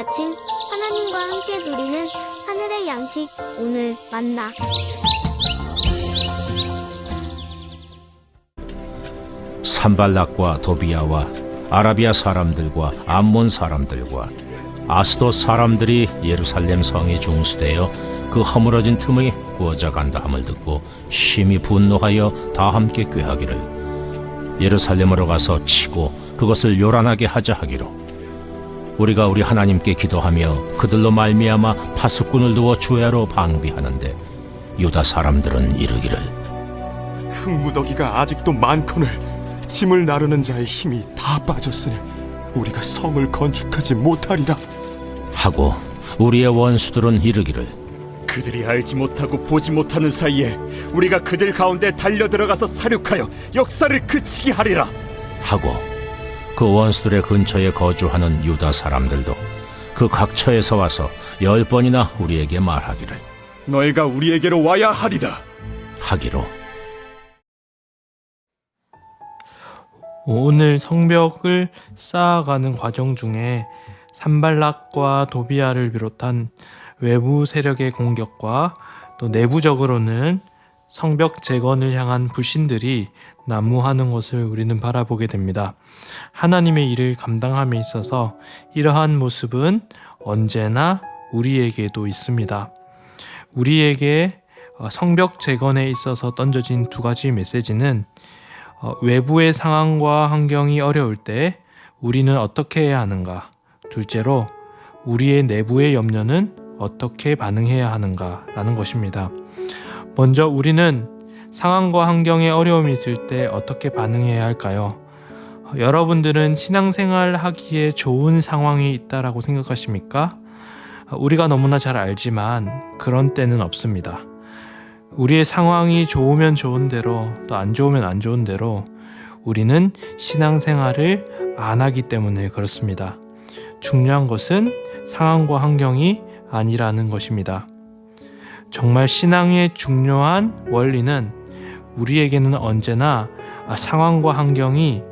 아침 하나님과 함께 누리는 하늘의 양식 오늘 만나. 산발락과 도비아와 아라비아 사람들과 암몬 사람들과 아스돗 사람들이 예루살렘 성이 중수되어 그 허물어진 틈의 구어져 간다 함을 듣고 심히 분노하여 다 함께 꾀하기를 예루살렘으로 가서 치고 그것을 요란하게 하자 하기로 우리가 우리 하나님께 기도하며 그들로 말미암아 파수꾼을 두어 주야로 방비하는데 유다 사람들은 이르기를 흙무더기가 아직도 많거늘 짐을 나르는 자의 힘이 다 빠졌으니 우리가 성을 건축하지 못하리라 하고 우리의 원수들은 이르기를 그들이 알지 못하고 보지 못하는 사이에 우리가 그들 가운데 달려들어가서 사륙하여 역사를 그치게 하리라 하고 그 원수들의 근처에 거주하는 유다 사람들도 그 각처에서 와서 10번이나 우리에게 말하기를 너희가 우리에게로 와야 하리라 하기로 오늘 성벽을 쌓아가는 과정 중에 산발락과 도비아를 비롯한 외부 세력의 공격과 또 내부적으로는 성벽 재건을 향한 불신들이 난무하는 것을 우리는 바라보게 됩니다. 하나님의 일을 감당함에 있어서 이러한 모습은 언제나 우리에게도 있습니다. 우리에게 성벽 재건에 있어서 던져진 두 가지 메시지는 외부의 상황과 환경이 어려울 때 우리는 어떻게 해야 하는가? 둘째로 우리의 내부의 염려는 어떻게 반응해야 하는가라는 것입니다. 먼저 우리는 상황과 환경에 어려움이 있을 때 어떻게 반응해야 할까요? 여러분들은 신앙생활 하기에 좋은 상황이 있다라고 생각하십니까? 우리가 너무나 잘 알지만 그런 때는 없습니다. 우리의 상황이 좋으면 좋은 대로 또 안 좋으면 안 좋은 대로 우리는 신앙생활을 안 하기 때문에 그렇습니다. 중요한 것은 상황과 환경이 아니라는 것입니다. 정말 신앙의 중요한 원리는 우리에게는 언제나 상황과 환경이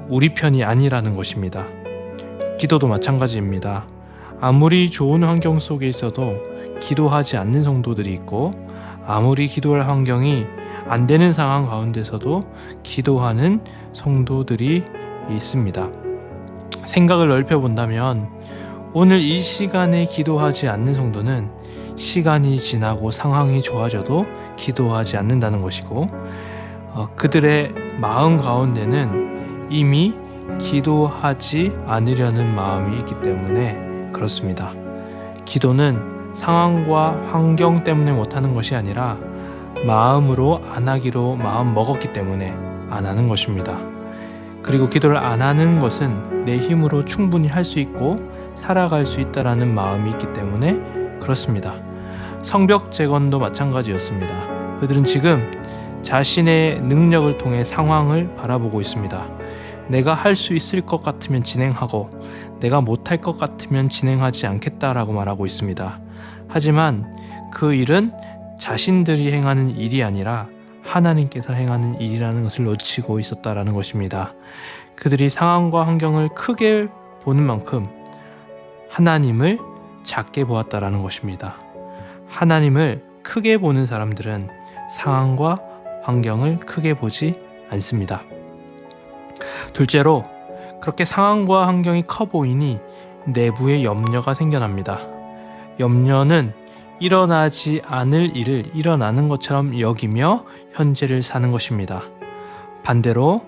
우리 편이 아니라는 것입니다. 기도도 마찬가지입니다. 아무리 좋은 환경 속에 있어도 기도하지 않는 성도들이 있고 아무리 기도할 환경이 안 되는 상황 가운데서도 기도하는 성도들이 있습니다. 생각을 넓혀본다면 오늘 이 시간에 기도하지 않는 성도는 시간이 지나고 상황이 좋아져도 기도하지 않는다는 것이고 그들의 마음 가운데는 이미 기도하지 않으려는 마음이 있기 때문에 그렇습니다. 기도는 상황과 환경 때문에 못하는 것이 아니라 마음으로 안 하기로 마음 먹었기 때문에 안 하는 것입니다. 그리고 기도를 안 하는 것은 내 힘으로 충분히 할 수 있고 살아갈 수 있다라는 마음이 있기 때문에 그렇습니다. 성벽 재건도 마찬가지였습니다. 그들은 지금 자신의 능력을 통해 상황을 바라보고 있습니다. 내가 할 수 있을 것 같으면 진행하고 내가 못할 것 같으면 진행하지 않겠다라고 말하고 있습니다. 하지만 그 일은 자신들이 행하는 일이 아니라 하나님께서 행하는 일이라는 것을 놓치고 있었다라는 것입니다. 그들이 상황과 환경을 크게 보는 만큼 하나님을 작게 보았다라는 것입니다. 하나님을 크게 보는 사람들은 상황과 환경을 크게 보지 않습니다. 둘째로 그렇게 상황과 환경이 커 보이니 내부에 염려가 생겨납니다. 염려는 일어나지 않을 일을 일어나는 것처럼 여기며 현재를 사는 것입니다. 반대로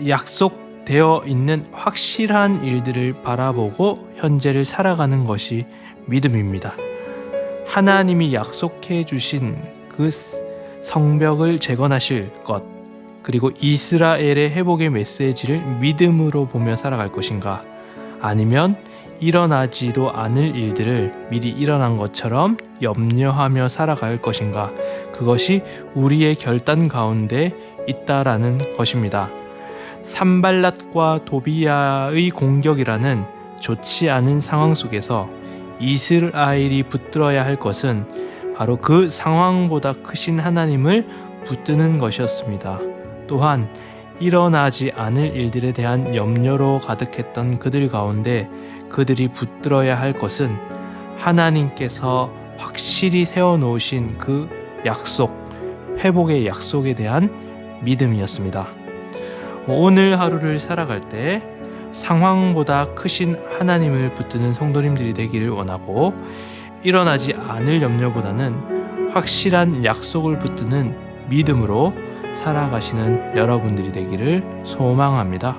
약속되어 있는 확실한 일들을 바라보고 현재를 살아가는 것이 믿음입니다. 하나님이 약속해 주신 그 성벽을 재건하실 것, 그리고 이스라엘의 회복의 메시지를 믿음으로 보며 살아갈 것인가, 아니면 일어나지도 않을 일들을 미리 일어난 것처럼 염려하며 살아갈 것인가, 그것이 우리의 결단 가운데 있다라는 것입니다. 산발랏과 도비아의 공격이라는 좋지 않은 상황 속에서 이스라엘이 붙들어야 할 것은 바로 그 상황보다 크신 하나님을 붙드는 것이었습니다. 또한 일어나지 않을 일들에 대한 염려로 가득했던 그들 가운데 그들이 붙들어야 할 것은 하나님께서 확실히 세워놓으신 그 약속, 회복의 약속에 대한 믿음이었습니다. 오늘 하루를 살아갈 때 상황보다 크신 하나님을 붙드는 성도님들이 되기를 원하고, 일어나지 않을 염려보다는 확실한 약속을 붙드는 믿음으로 살아가시는 여러분들이 되기를 소망합니다.